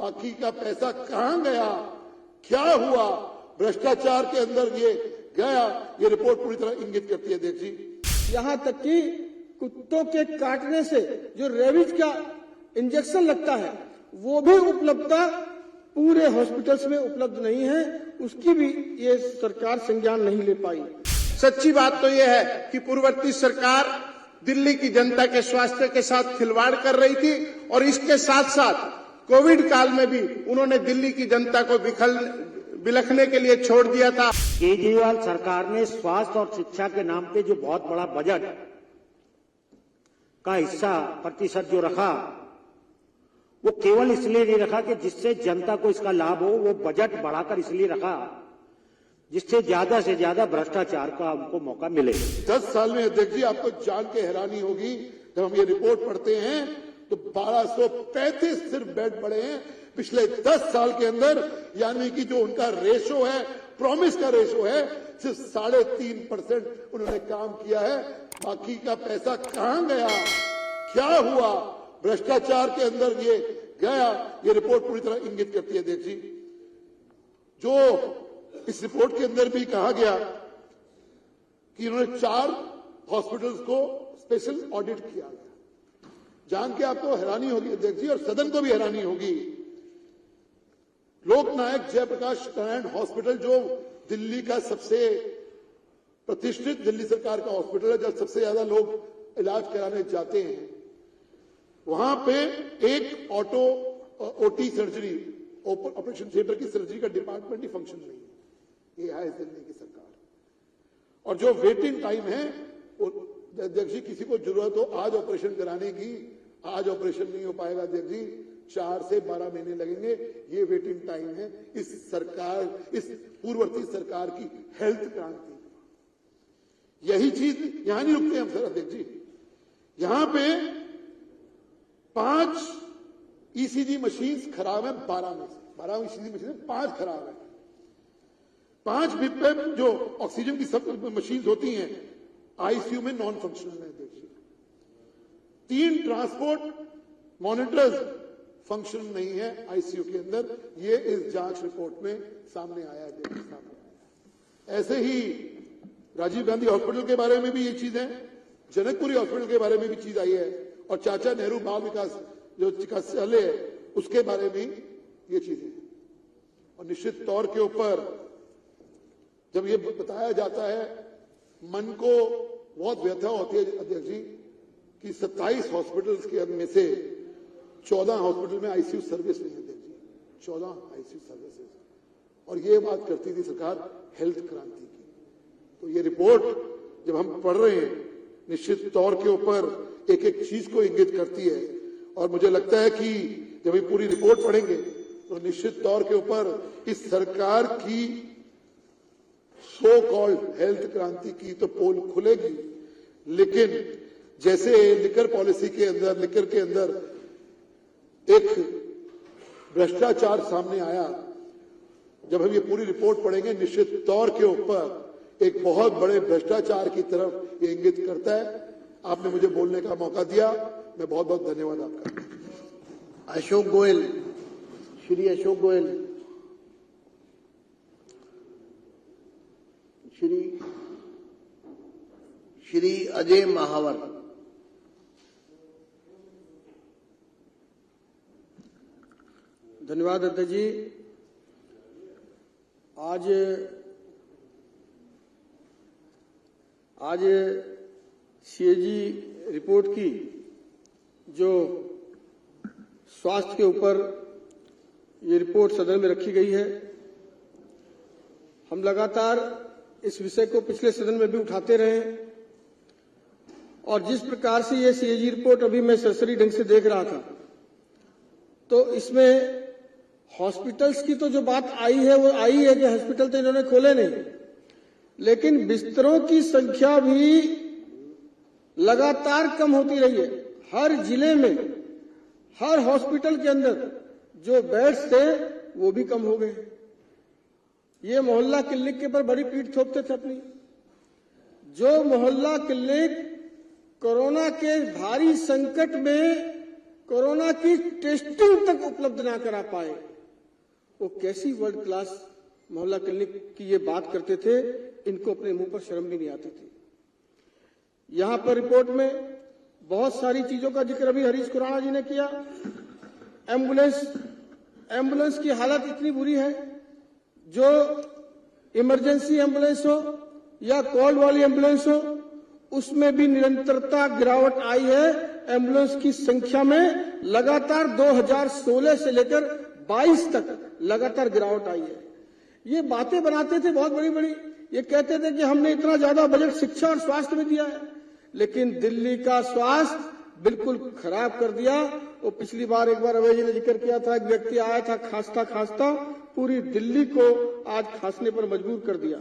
बाकी का पैसा कहां गया, क्या हुआ, भ्रष्टाचार के अंदर ये गया, ये रिपोर्ट पूरी तरह इंगित करती है। अध्यक्ष जी, यहां तक कि कुत्तों के काटने से जो रेबीज का इंजेक्शन लगता है वो भी उपलब्धता पूरे हॉस्पिटल्स में उपलब्ध नहीं है, उसकी भी ये सरकार संज्ञान नहीं ले पाई। सच्ची बात तो यह है कि पूर्ववर्ती सरकार दिल्ली की जनता के स्वास्थ्य के साथ खिलवाड़ कर रही थी और इसके साथ साथ कोविड काल में भी उन्होंने दिल्ली की जनता को बिलखने के लिए छोड़ दिया था। केजरीवाल सरकार ने स्वास्थ्य और शिक्षा के नाम पे जो बहुत बड़ा बजट का हिस्सा प्रतिशत जो रखा, वो केवल इसलिए नहीं रखा कि जिससे जनता को इसका लाभ हो, वो बजट बढ़ाकर इसलिए रखा जिससे ज्यादा से ज्यादा भ्रष्टाचार का हमको मौका मिले। 10 साल में अध्यक्ष जी आपको जान के हैरानी होगी, जब हम ये रिपोर्ट पढ़ते हैं तो 1235 सिर्फ बेड पड़े हैं पिछले 10 साल के अंदर, यानी कि जो उनका रेशो है, प्रॉमिस का रेशो है, सिर्फ 3.5% उन्होंने काम किया है। बाकी का पैसा कहां गया, क्या हुआ, भ्रष्टाचार के अंदर ये गया, ये रिपोर्ट पूरी तरह इंगित करती है। अध्यक्ष जी, जो इस रिपोर्ट के अंदर भी कहा गया कि उन्होंने 4 हॉस्पिटल्स को स्पेशल ऑडिट किया गया, जान के आपको हैरानी होगी अध्यक्ष जी और सदन को भी हैरानी होगी। लोकनायक जयप्रकाश नारायण हॉस्पिटल, जो दिल्ली का सबसे प्रतिष्ठित दिल्ली सरकार का हॉस्पिटल है, जब सबसे ज्यादा लोग इलाज कराने जाते हैं, वहां पे एक ओटी सर्जरी, ऑपरेशन थिएटर की सर्जरी का डिपार्टमेंट ही फंक्शन नहीं है। ये है दिल्ली की सरकार। और जो वेटिंग टाइम है, अध्यक्ष जी, किसी को जरूरत हो आज ऑपरेशन कराने की, आज ऑपरेशन नहीं हो पाएगा अध्यक्ष जी, 4 से 12 महीने लगेंगे। ये वेटिंग टाइम है इस सरकार, इस पूर्ववर्ती सरकार की हेल्थ क्रांति। यही चीज यहां नहीं रुकते हम सर अध्यक्ष जी, यहां पे 5 ईसीजी मशीन खराब है, 12 में से 12 ईसीजी मशीन 5 खराब है। 5 बिप जो ऑक्सीजन की सब मशीन होती हैं आईसीयू में नॉन फंक्शनल है अध्यक्ष जी। 3 ट्रांसपोर्ट मॉनिटर्स फंक्शन नहीं है आईसीयू के अंदर, ये इस जांच रिपोर्ट में सामने आया है, सामने आया। ऐसे ही राजीव गांधी हॉस्पिटल के बारे में भी ये चीज है, जनकपुरी हॉस्पिटल के बारे में भी चीज आई है, और चाचा नेहरू बाल विकास जो चिकित्सालय है उसके बारे में ये चीजें। और निश्चित तौर के ऊपर जब ये बताया जाता है, मन को बहुत व्यथा होती है अध्यक्ष जी कि 27 हॉस्पिटल्स के में से 14 हॉस्पिटल में आईसीयू सर्विस नहीं है अध्यक्ष जी, 14 आईसीयू सर्विसेज। और ये बात करती थी सरकार हेल्थ क्रांति की। तो ये रिपोर्ट जब हम पढ़ रहे हैं, निश्चित तौर के ऊपर एक एक चीज को इंगित करती है। और मुझे लगता है कि जब ये पूरी रिपोर्ट पढ़ेंगे तो निश्चित तौर के ऊपर इस सरकार की सो कॉल्ड हेल्थ क्रांति की तो पोल खुलेगी, लेकिन जैसे लिकर पॉलिसी के अंदर, लिकर के अंदर एक भ्रष्टाचार सामने आया, जब हम ये पूरी रिपोर्ट पढ़ेंगे निश्चित तौर के ऊपर एक बहुत बड़े भ्रष्टाचार की तरफ ये इंगित करता है। आपने मुझे बोलने का मौका दिया, मैं बहुत बहुत धन्यवाद आपका। अशोक गोयल, श्री अशोक गोयल, श्री अजय महावर। धन्यवाद अध्यक्ष जी। आज सीएजी रिपोर्ट की जो स्वास्थ्य के ऊपर ये रिपोर्ट सदन में रखी गई है, हम लगातार इस विषय को पिछले सदन में भी उठाते रहे और जिस प्रकार से ये सीएजी रिपोर्ट अभी मैं सरसरी ढंग से देख रहा था, तो इसमें हॉस्पिटल्स की तो जो बात आई है वो आई है कि हॉस्पिटल तो इन्होंने खोले नहीं, लेकिन बिस्तरों की संख्या भी लगातार कम होती रही है। हर जिले में, हर हॉस्पिटल के अंदर जो बेड्स थे वो भी कम हो गए। ये मोहल्ला क्लिनिक के ऊपर बड़ी पीठ थोपते थे अपनी। जो मोहल्ला क्लिनिक कोरोना के भारी संकट में कोरोना की टेस्टिंग तक उपलब्ध ना करा पाए, वो कैसी वर्ल्ड क्लास मोहल्ला क्लिनिक की ये बात करते थे, इनको अपने मुंह पर शर्म भी नहीं आती थी। यहां पर रिपोर्ट में बहुत सारी चीजों का जिक्र अभी हरीश खुराना जी ने किया। एम्बुलेंस की हालत इतनी बुरी है, जो इमरजेंसी एम्बुलेंस हो या कॉल वाली एम्बुलेंस हो, उसमें भी निरंतरता गिरावट आई है। एम्बुलेंस की संख्या में लगातार 2016 से लेकर 22 तक लगातार गिरावट आई है। ये बातें बनाते थे बहुत बड़ी बड़ी, ये कहते थे कि हमने इतना ज्यादा बजट शिक्षा और स्वास्थ्य में दिया है, लेकिन दिल्ली का स्वास्थ्य बिल्कुल खराब कर दिया। वो पिछली बार एक बार अभय जी ने जिक्र किया था, एक व्यक्ति आया था खांसता खांसता, पूरी दिल्ली को आज खांसने पर मजबूर कर दिया।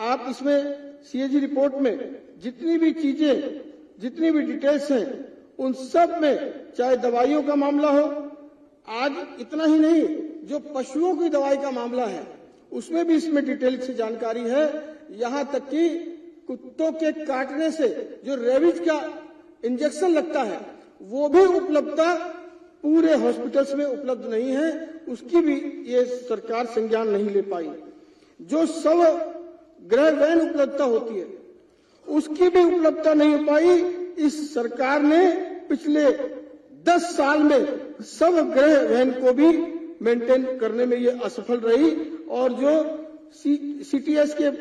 आप इसमें सीएजी रिपोर्ट में जितनी भी चीजें, जितनी भी डिटेल्स हैं, उन सब में चाहे दवाइयों का मामला हो, आज इतना ही नहीं, जो पशुओं की दवाई का मामला है उसमें भी इसमें डिटेल से जानकारी है। यहां तक कि कुत्तों के काटने से जो रेबीज का इंजेक्शन लगता है, वो भी उपलब्धता पूरे हॉस्पिटल्स में उपलब्ध नहीं है, उसकी भी ये सरकार संज्ञान नहीं ले पाई। जो शव गृह वैन उपलब्धता होती है, उसकी भी उपलब्धता नहीं हो पाई। इस सरकार ने पिछले 10 साल में सब गृह वैन को भी मेंटेन करने में ये असफल रही, और जो सीटीएस के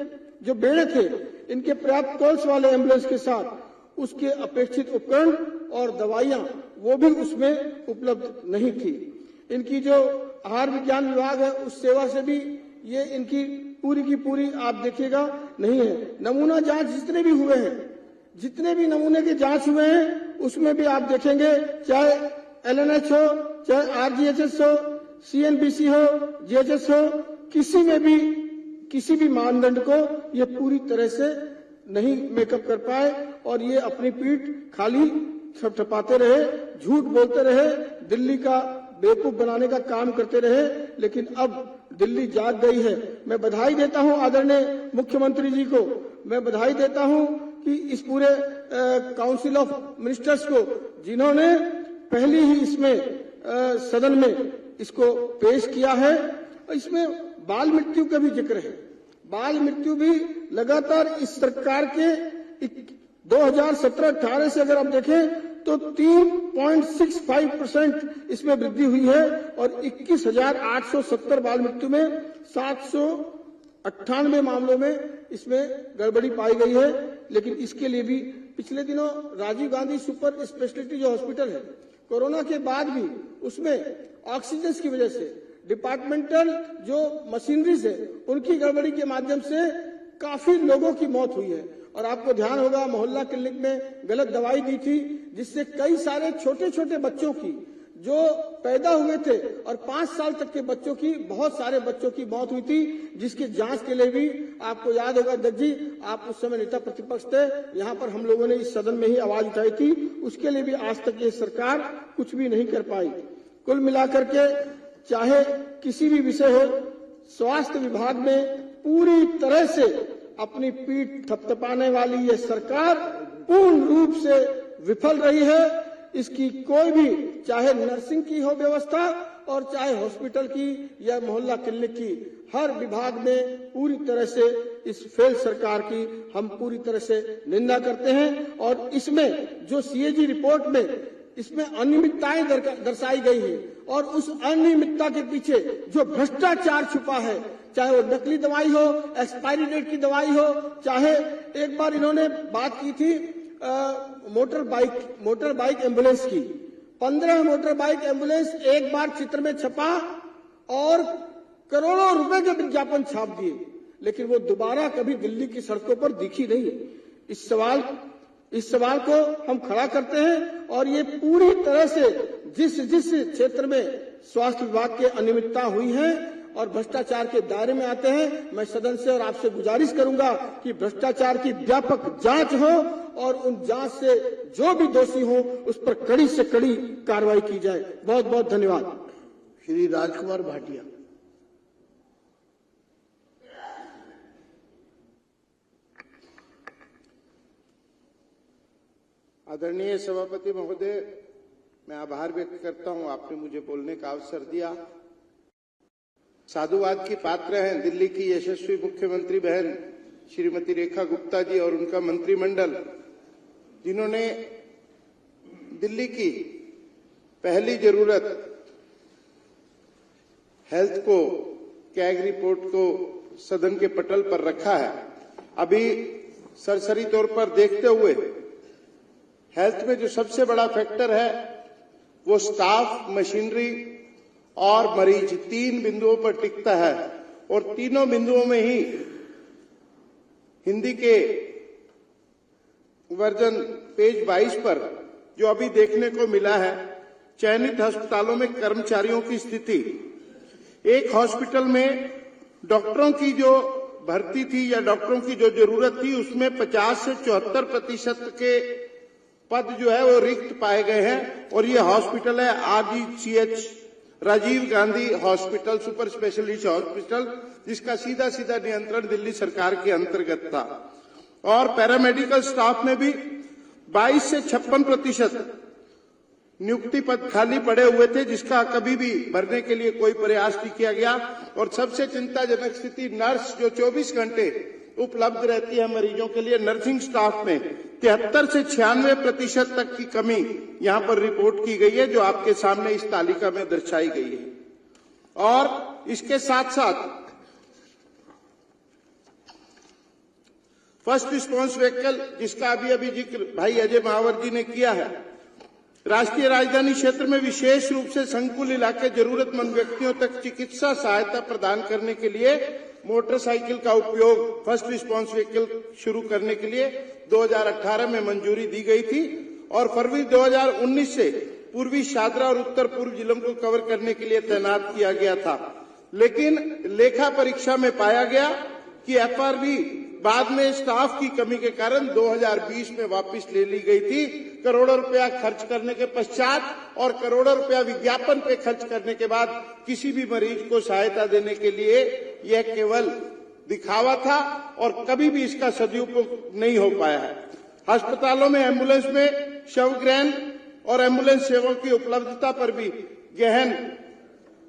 जो बेड़े थे, इनके पर्याप्त कॉल्स वाले एम्बुलेंस के साथ उसके अपेक्षित उपकरण और दवाइयां वो भी उसमें उपलब्ध नहीं थी। इनकी जो आहार विज्ञान विभाग है, उस सेवा से भी ये इनकी पूरी की पूरी आप देखिएगा नहीं है। नमूना जांच जितने भी हुए हैं, जितने भी नमूने के जांच हुए हैं, उसमें भी आप देखेंगे, चाहे एलएनएच हो, चाहे आरजीएचएस हो, सीएनबीसी हो, जीएचएस हो, किसी में भी किसी भी मानदंड को ये पूरी तरह से नहीं मेकअप कर पाए, और ये अपनी पीठ खाली थपथपाते रहे, झूठ बोलते रहे, दिल्ली का बेवकूफ बनाने का काम करते रहे। लेकिन अब दिल्ली जाग गई है। मैं बधाई देता हूं आदरणीय मुख्यमंत्री जी को, मैं बधाई देता हूं कि इस पूरे काउंसिल ऑफ मिनिस्टर्स को, जिन्होंने पहली ही इसमें सदन में इसको पेश किया है। इसमें बाल मृत्यु का भी जिक्र है। बाल मृत्यु भी लगातार इस सरकार के 2017-18 से अगर आप देखें तो 3.65% इसमें वृद्धि हुई है, और 21,870 बाल मृत्यु में 798 मामलों में इसमें गड़बड़ी पाई गई है। लेकिन इसके लिए भी पिछले दिनों राजीव गांधी सुपर स्पेशलिटी जो हॉस्पिटल है, कोरोना के बाद भी उसमें ऑक्सीजन की वजह से, डिपार्टमेंटल जो मशीनरीज है, उनकी गड़बड़ी के माध्यम से काफी लोगों की मौत हुई है। और आपको ध्यान होगा, मोहल्ला क्लिनिक में गलत दवाई दी थी, जिससे कई सारे छोटे छोटे बच्चों की जो पैदा हुए थे और 5 साल तक के बच्चों की, बहुत सारे बच्चों की मौत हुई थी, जिसकी जांच के लिए भी आपको याद होगा अध्यक्ष जी, आप उस समय नेता प्रतिपक्ष थे, यहाँ पर हम लोगों ने इस सदन में ही आवाज उठाई थी, उसके लिए भी आज तक ये सरकार कुछ भी नहीं कर पाई। कुल मिलाकर के चाहे किसी भी विषय हो, स्वास्थ्य विभाग में पूरी तरह से अपनी पीठ थपथपाने वाली ये सरकार पूर्ण रूप से विफल रही है। इसकी कोई भी, चाहे नर्सिंग की हो व्यवस्था और चाहे हॉस्पिटल की या मोहल्ला क्लिनिक की, हर विभाग में पूरी तरह से इस फेल सरकार की हम पूरी तरह से निंदा करते हैं। और इसमें जो सीएजी रिपोर्ट में इसमें अनियमितताएं दर्शाई गई है, और उस अनियमितता के पीछे जो भ्रष्टाचार छुपा है, चाहे वो नकली दवाई हो, एक्सपायरी डेट की दवाई हो, चाहे एक बार इन्होंने बात की थी मोटर बाइक एम्बुलेंस की, 15 मोटर बाइक एम्बुलेंस एक बार चित्र में छपा और करोड़ों रुपए के विज्ञापन छाप दिए, लेकिन वो दोबारा कभी दिल्ली की सड़कों पर दिखी नहीं। इस सवाल को हम खड़ा करते हैं, और ये पूरी तरह से जिस क्षेत्र में स्वास्थ्य विभाग के अनियमितता हुई है और भ्रष्टाचार के दायरे में आते हैं, मैं सदन से और आपसे गुजारिश करूंगा कि भ्रष्टाचार की व्यापक जांच हो, और उन जांच से जो भी दोषी हो उस पर कड़ी से कड़ी कार्रवाई की जाए। बहुत बहुत धन्यवाद। श्री राजकुमार भाटिया। आदरणीय सभापति महोदय, मैं आभार व्यक्त करता हूं, आपने मुझे बोलने का अवसर दिया। साधुवाद की पात्र हैं दिल्ली की यशस्वी मुख्यमंत्री बहन श्रीमती रेखा गुप्ता जी और उनका मंत्रिमंडल, जिन्होंने दिल्ली की पहली जरूरत हेल्थ को, कैग रिपोर्ट को सदन के पटल पर रखा है। अभी सरसरी तौर पर देखते हुए हेल्थ में जो सबसे बड़ा फैक्टर है वो स्टाफ, मशीनरी और मरीज, 3 बिंदुओं पर टिकता है। और तीनों बिंदुओं में ही हिंदी के वर्जन पेज 22 पर जो अभी देखने को मिला है, चयनित अस्पतालों में कर्मचारियों की स्थिति, एक हॉस्पिटल में डॉक्टरों की जो भर्ती थी या डॉक्टरों की जो जरूरत थी उसमें 50 से 74% के पद जो है वो रिक्त पाए गए हैं। और ये हॉस्पिटल है RGCH, Rajiv Gandhi hospital, super specialist hospital, जिसका सीधा सीधा नियंत्रण दिल्ली सरकार के अंतर्गत था। और पैरामेडिकल स्टाफ में भी 22 से 56% नियुक्ति पद खाली पड़े हुए थे, जिसका कभी भी भरने के लिए कोई प्रयास नहीं किया गया। और सबसे चिंताजनक स्थिति नर्स, जो 24 घंटे उपलब्ध रहती है मरीजों के लिए, नर्सिंग स्टाफ में 73 से 96% तक की कमी यहां पर रिपोर्ट की गई है, जो आपके सामने इस तालिका में दर्शाई गई है। और इसके साथ साथ फर्स्ट रिस्पॉन्स व्हीकल, जिसका अभी जिक्र भाई अजय महावर जी ने किया है, राष्ट्रीय राजधानी क्षेत्र में विशेष रूप से संकुल इलाके जरूरतमंद व्यक्तियों तक चिकित्सा सहायता प्रदान करने के लिए मोटरसाइकिल का उपयोग फर्स्ट रिस्पॉन्स व्हीकल शुरू करने के लिए 2018 में मंजूरी दी गई थी। और फरवरी 2019 से पूर्वी शादरा और उत्तर पूर्व जिलों को कवर करने के लिए तैनात किया गया था। लेकिन लेखा परीक्षा में पाया गया कि FRV बाद में स्टाफ की कमी के कारण 2020 में वापस ले ली गई थी। करोड़ों रुपया खर्च करने के पश्चात और करोड़ों रुपया विज्ञापन पे खर्च करने के बाद किसी भी मरीज को सहायता देने के लिए यह केवल दिखावा था और कभी भी इसका सदुपयोग नहीं हो पाया है। अस्पतालों में एम्बुलेंस में शवग्रहण और एम्बुलेंस सेवाओं की उपलब्धता पर भी गहन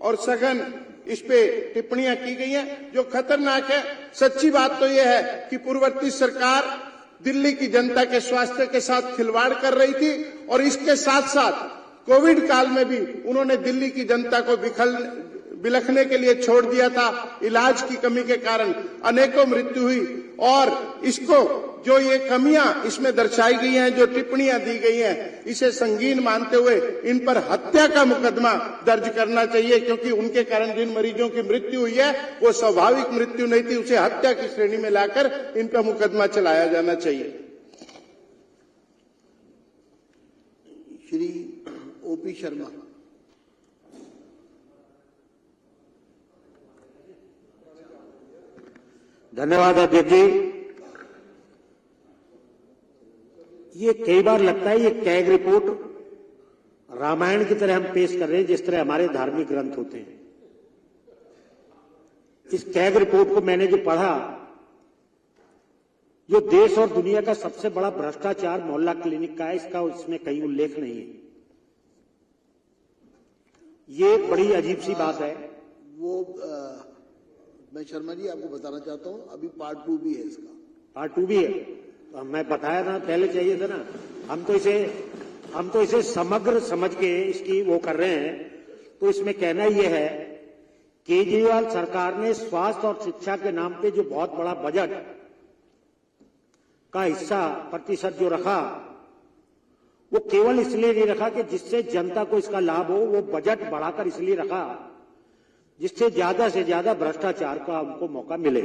और सघन इस पे टिप्पणियां की गई हैं, जो खतरनाक है। सच्ची बात तो यह है कि पूर्ववर्ती सरकार दिल्ली की जनता के स्वास्थ्य के साथ खिलवाड़ कर रही थी और इसके साथ साथ कोविड काल में भी उन्होंने दिल्ली की जनता को बिलखने के लिए छोड़ दिया था। इलाज की कमी के कारण अनेकों मृत्यु हुई और इसको जो ये कमियां इसमें दर्शाई गई हैं, जो टिप्पणियां दी गई हैं, इसे संगीन मानते हुए इन पर हत्या का मुकदमा दर्ज करना चाहिए, क्योंकि उनके कारण जिन मरीजों की मृत्यु हुई है वो स्वाभाविक मृत्यु नहीं थी, उसे हत्या की श्रेणी में लाकर इन पर मुकदमा चलाया जाना चाहिए। श्री OP शर्मा। धन्यवाद अध्यक्ष जी। ये कई बार लगता है ये कैग रिपोर्ट रामायण की तरह हम पेश कर रहे हैं, जिस तरह हमारे धार्मिक ग्रंथ होते हैं। इस कैग रिपोर्ट को मैंने जो पढ़ा, जो देश और दुनिया का सबसे बड़ा भ्रष्टाचार मोहल्ला क्लिनिक का है, इसका इसमें कहीं उल्लेख नहीं है। ये बड़ी अजीब सी बात है। मैं शर्मा जी आपको बताना चाहता हूं, अभी पार्ट 2 भी है इसका। पार्ट 2 भी है, तो मैं बताया था पहले, चाहिए था ना। हम तो इसे समग्र समझ के इसकी वो कर रहे हैं। तो इसमें कहना यह है, केजरीवाल सरकार ने स्वास्थ्य और शिक्षा के नाम पे जो बहुत बड़ा बजट का हिस्सा प्रतिशत जो रखा, वो केवल इसलिए नहीं रखा कि जिससे जनता को इसका लाभ हो, वो बजट बढ़ाकर इसलिए रखा जिससे ज्यादा से ज्यादा भ्रष्टाचार का हमको मौका मिले।